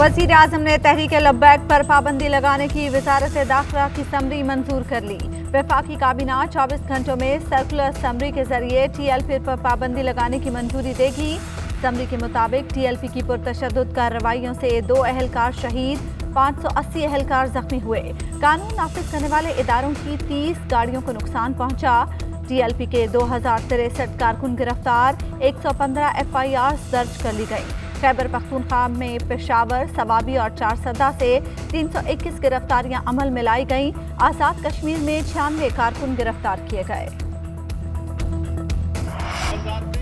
वज़ीर आज़म ने तहरीक लब्बैक पर पाबंदी लगाने की वज़ारत दाखिला की समरी मंजूर कर ली। वफाकी काबीना 24 घंटों में सर्कुलर समरी के जरिए TLP पर पाबंदी लगाने की मंजूरी देगी। समरी के मुताबिक TLP की पुरतशद्दुद कार्रवाइयों से 2 अहलकार शहीद, 580 अहलकार जख्मी हुए। कानून नाफिज करने वाले इदारों की 30 गाड़ियों को नुकसान पहुंचा। TLP के 2063 कारकुन गिरफ्तार, 115 FIR दर्ज कर ली गई। खैबर पख्तूनख्वा में पेशावर, सवाबी और चारसदा से 321 गिरफ्तारियां अमल में लाई गईं। आज़ाद कश्मीर में 96 कारकुन गिरफ्तार किए गए।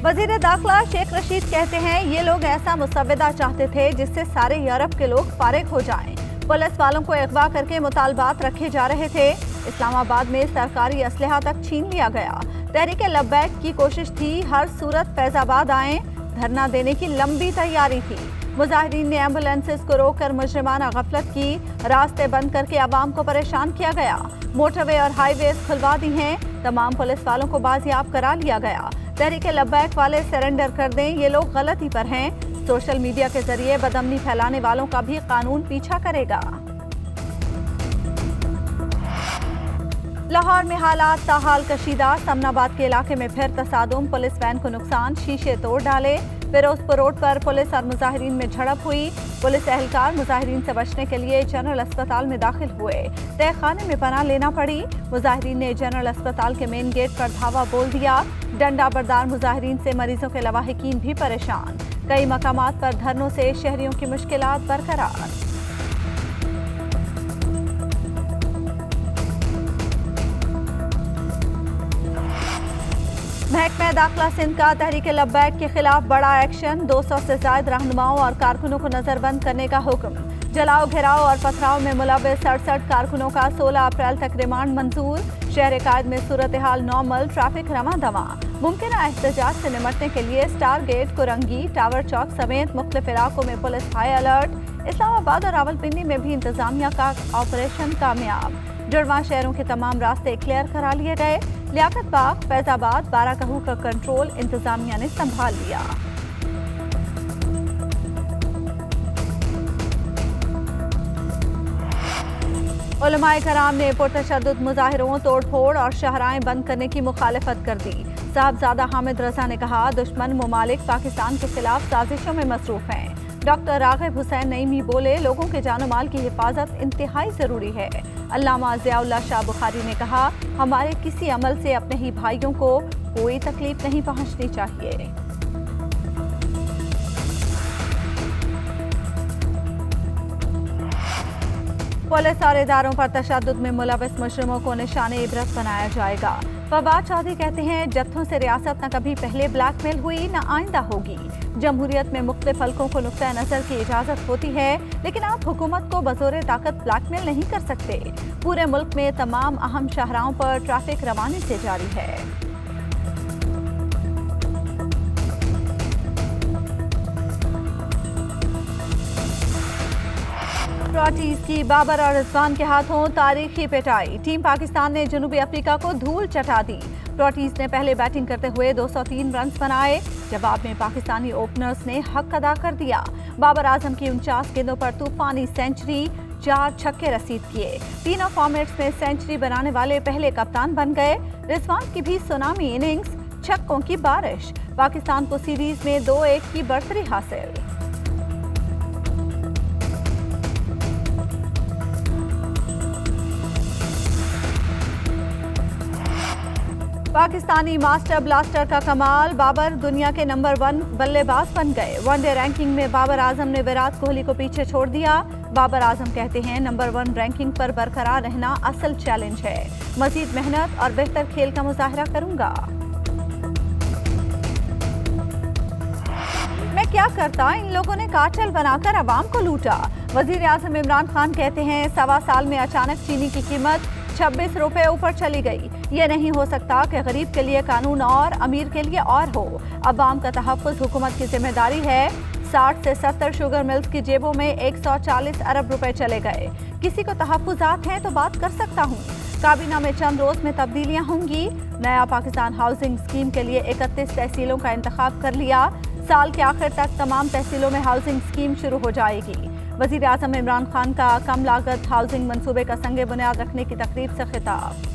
वजीर दाखिला शेख रशीद कहते हैं ये लोग ऐसा मुसव्वदा चाहते थे जिससे सारे यूरोप के लोग फारिग हो जाएं। पुलिस वालों को अगवा करके मुतालबात रखे जा रहे थे। इस्लामाबाद में सरकारी असलहा तक छीन लिया गया। तहरीक लब्बैक की कोशिश थी हर सूरत फैजाबाद आए। धरना देने की लंबी तैयारी थी। मुजाहिरीन ने एम्बुलेंसेस को रोककर मुजरिमाना गफलत की। रास्ते बंद करके आवाम को परेशान किया गया। मोटरवे और हाईवेज खुलवा दी हैं। तमाम पुलिस वालों को बाजियाब करा लिया गया। तहरीक लब्बैक वाले सरेंडर कर दें, ये लोग गलती पर हैं। सोशल मीडिया के जरिए बदअमनी फैलाने वालों का भी कानून पीछा करेगा। लाहौर में हालात ताहाल कशीदा। समनाबाद के इलाके में फिर तसादुम, पुलिस वैन को नुकसान, शीशे तोड़ डाले। फिरोजपुर रोड पर पुलिस और मुजाहिरीन में झड़प हुई। पुलिस एहलकार मुजाहिरीन से बचने के लिए जनरल अस्पताल में दाखिल हुए। तहखाने में पनाह लेना पड़ी। मुजाहिरीन ने जनरल अस्पताल के मेन गेट पर धावा बोल दिया। डंडा बरदार मुजाहिरीन से मरीजों के लवाहिकीन भी परेशान। कई मकामात पर धरनों से शहरियों की मुश्किलात बरकरार। महकमा दाखिला सिंध का तहरीक लब्बैक के खिलाफ बड़ा एक्शन। 200 से ज्यादा रहनुमाओं और कारकुनों को नजरबंद करने का हुक्म। जलाओ, घेराव और पथराव में मुलव्वस 67 कारकुनों का 16 अप्रैल तक रिमांड मंजूर। शहर कायद में सूरत हाल नॉर्मल, ट्रैफिक रमा दमा। मुमकिन एहतजाज से निमटने के लिए स्टार गेट, कुरंगी, टावर चौक समेत मुख्तलिफ इलाकों में पुलिस हाई अलर्ट। इस्लामाबाद और रावलपिंडी में भी इंतजामिया का ऑपरेशन कामयाब। जुड़वा शहरों के तमाम रास्ते क्लियर करा लिए गए। लियाकत बाग, फैजाबाद, बाराकहू का कंट्रोल इंतजामिया ने संभाल लिया। उलमाए कराम ने पुरतशद्दुद मुजाहिरों, तोड़फोड़ और शाहराएं बंद करने की मुखालिफत कर दी। साहबजादा हामिद रजा ने कहा दुश्मन ममालिक पाकिस्तान के खिलाफ साजिशों में मसरूफ हैं। डॉक्टर राग़िब हुसैन नईमी बोले लोगों के जानो माल की हिफाजत इंतहाई जरूरी है। अल्लामा ज़ियाउल्लाह शाह बुखारी ने कहा हमारे किसी अमल से अपने ही भाइयों को कोई तकलीफ नहीं पहुंचनी चाहिए। पुलिस और इदारों पर तशद्दुद में मुलव्वस मुजरिमों को निशाने इबरत बनाया जाएगा। फवाद चौधरी कहते हैं जत्थों से रियासत न कभी पहले ब्लैकमेल हुई न आइंदा होगी। जमहूरियत में मुख्तलिफ हल्कों को नुक्ता नजर की इजाजत होती है, लेकिन आप हुकूमत को बजोरे ताकत ब्लैकमेल नहीं कर सकते। पूरे मुल्क में तमाम अहम शाहराहों पर ट्रैफिक रवानी से जारी है। प्रॉटीज की बाबर और रिजवान के हाथों तारीखी पिटाई। टीम पाकिस्तान ने जनूबी अफ्रीका को धूल चटा दी। प्रॉटीज ने पहले बैटिंग करते हुए 203 रन बनाए। जवाब में पाकिस्तानी ओपनर्स ने हक अदा कर दिया। बाबर आजम की 49 गेंदों पर तूफानी सेंचुरी, 4 छक्के रसीद किए। तीनों फॉर्मेट्स में सेंचुरी बनाने वाले पहले कप्तान बन गए। रिजवान की भी सुनामी इनिंग्स, छक्कों की बारिश। पाकिस्तान को सीरीज में 2-1 की बढ़तरी हासिल। पाकिस्तानी मास्टर ब्लास्टर का कमाल। बाबर दुनिया के नंबर 1 बल्लेबाज बन गए। वनडे रैंकिंग में बाबर आजम ने विराट कोहली को पीछे छोड़ दिया। बाबर आजम कहते हैं नंबर 1 रैंकिंग पर बरकरार रहना असल चैलेंज है। मजीद मेहनत और बेहतर खेल का मुजाहरा करूंगा। मैं क्या करता, इन लोगों ने कार्टेल बनाकर अवाम को लूटा। वजीर आजम इमरान खान कहते हैं 1.25 साल में अचानक चीनी की कीमत 26 रुपए ऊपर चली गई। ये नहीं हो सकता कि गरीब के लिए कानून और अमीर के लिए और हो। अवाम का तहफ़्फ़ुज़ हुकूमत की जिम्मेदारी है। 60 से 70 शुगर मिल्स की जेबों में 140 अरब रुपए चले गए। किसी को तहफ़्फ़ुज़ात हैं तो बात कर सकता हूँ। काबीना में चंद रोज में तब्दीलियाँ होंगी। नया पाकिस्तान हाउसिंग स्कीम के लिए 31 तहसीलों का इंतखाब कर लिया। साल के आखिर तक तमाम तहसीलों में हाउसिंग स्कीम शुरू हो जाएगी। वजीर आजम इमरान खान का कम लागत हाउसिंग मंसूबे का संगे बुनियाद रखने की तकरीब से खिताब।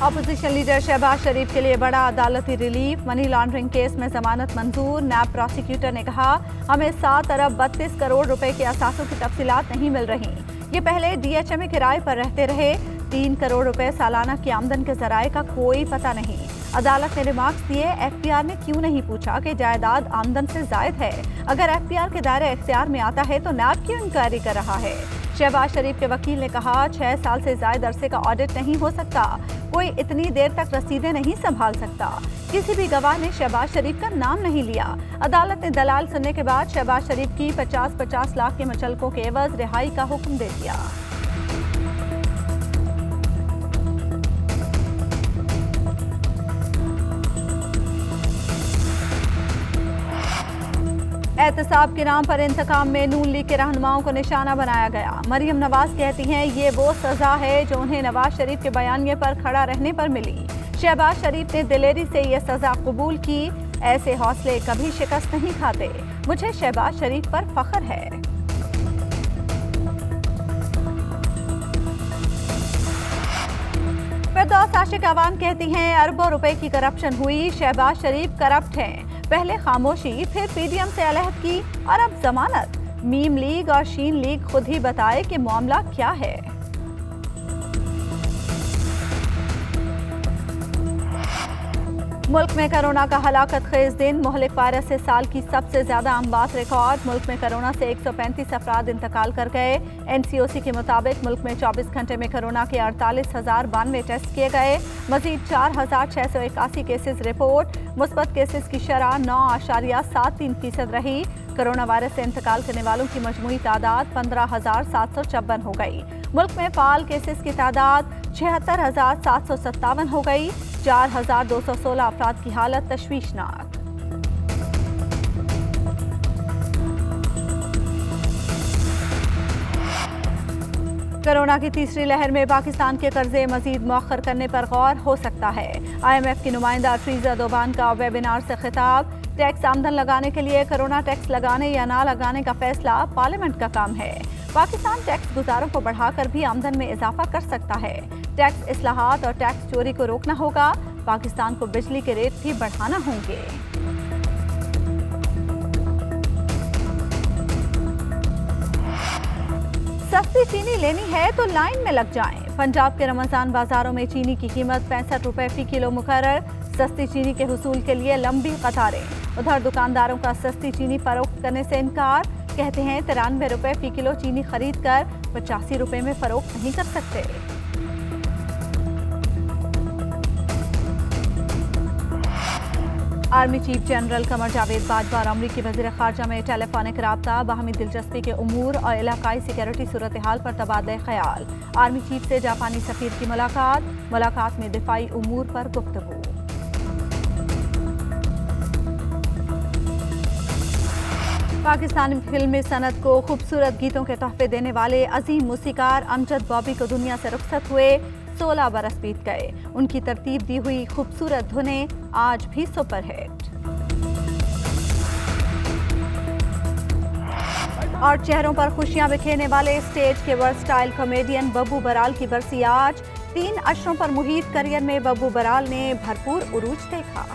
अपोजिशन लीडर शहबाज शरीफ के लिए बड़ा अदालती रिलीफ। मनी लॉन्ड्रिंग केस में जमानत मंजूर। नैब प्रोसिक्यूटर ने कहा, हमें 7 अरब 32 करोड़ रुपए के असासों की तफसीलात नहीं मिल रही। ये पहले डीएचए में किराए पर रहते रहे। 3 करोड़ रुपए सालाना की आमदन के जराए का कोई पता नहीं। अदालत ने रिमार्क्स दिए, एफपीआर ने क्यों नहीं पूछा कि जायदाद आमदन से जायद है। अगर एफपीआर के दायरे इख्तियार में आता है तो नैब क्यों इंक्वायरी कर रहा है। शहबाज शरीफ के वकील ने कहा, 6 साल से जायद अरसे का ऑडिट नहीं हो सकता। कोई इतनी देर तक रसीदें नहीं संभाल सकता। किसी भी गवाह ने शहबाज शरीफ का नाम नहीं लिया। अदालत ने दलाल सुनने के बाद शहबाज शरीफ की 50-50 लाख के मुचलकों के एवज रिहाई का हुक्म दे दिया। एहतसाब के नाम पर इंतकाम में नून लीग के रहनुमाओं को निशाना बनाया गया। मरियम नवाज कहती हैं, ये वो सजा है जो उन्हें नवाज शरीफ के बयानिए पर खड़ा रहने पर मिली। शहबाज शरीफ ने दिलेरी से ये सजा कबूल की। ऐसे हौसले कभी शिकस्त नहीं खाते। मुझे शहबाज शरीफ पर फख्र है। फिरदौस आशिक अवान कहती हैं, अरबों रुपए की करप्शन हुई। शहबाज शरीफ करप्ट हैं। पहले खामोशी, फिर पीडीएम से अलहद की और अब जमानत। मीम लीग और शीन लीग खुद ही बताए कि मामला क्या है। मुल्क में कोरोना का हलाकत खेज दिन। मोहलिक वायरस से साल की सबसे ज्यादा अमवात रिकॉर्ड। मुल्क में कोरोना से 135 अफराद इंतकाल कर गए। एनसीओसी के मुताबिक मुल्क में 24 घंटे में कोरोना के 48,092 टेस्ट किए गए। मजीद 4,681 केसेस रिपोर्ट। मुस्बत केसेस की शरह 9.73% रही। कोरोना वायरस से इंतकाल करने वालों की मजमूई तादाद 15,756 हो गई। मुल्क में फाल केसेस की तादाद 76,757 हो गई। 4,216 अफराद की हालत तशवीशनाक। कोरोना की तीसरी लहर में पाकिस्तान के कर्जे मजीद मौखर करने पर गौर हो सकता है। IMF की नुमाइंदा ट्रीजा दोबान का वेबिनार से खिताब। टैक्स आमदन लगाने के लिए कोरोना टैक्स लगाने या ना लगाने का फैसला पार्लियामेंट का काम है। पाकिस्तान टैक्स गुजारों को बढ़ाकर भी आमदन में इजाफा कर सकता है। टैक्स इस्लाहात और टैक्स चोरी को रोकना होगा। पाकिस्तान को बिजली के रेट भी बढ़ाना होंगे। सस्ती चीनी लेनी है तो लाइन में लग जाएं। पंजाब के रमजान बाजारों में चीनी की कीमत 65 रुपए फी किलो मुकर्रर। सस्ती चीनी के हुसूल के लिए लंबी कतारें। उधर दुकानदारों का सस्ती चीनी फरोख्त करने से इनकार। कहते हैं 93 रुपए फी किलो चीनी खरीद कर 85 रुपए में फरोख्त नहीं कर सकते। Army chief general Qamar Javed Bajwa और अमरीकी वज़ीर ख़ारजा में टेलीफोनिक राब्ता। बाहमी दिलचस्पी के उमूर और इलाकाई सिक्योरिटी सूरत हाल पर तबादला ख्याल। आर्मी चीफ से जापानी सफ़ीर की मुलाकात में दिफाई उमूर पर गुफ्तगू। पाकिस्तानी फिल्मी सनत को खूबसूरत गीतों के तोहफे देने वाले अजीम मूसीकार अमजद बॉबी को दुनिया से रुखसत हुए। 16 बरस बीत गए। उनकी तरतीब दी हुई खूबसूरत धुनें आज भी सुपरहिट। और चेहरों पर खुशियां बिखेरने वाले स्टेज के वर्सटाइल कॉमेडियन बब्बू बराल की बरसी आज। 3 अशरों पर मुहित करियर में बब्बू बराल ने भरपूर उरूज देखा।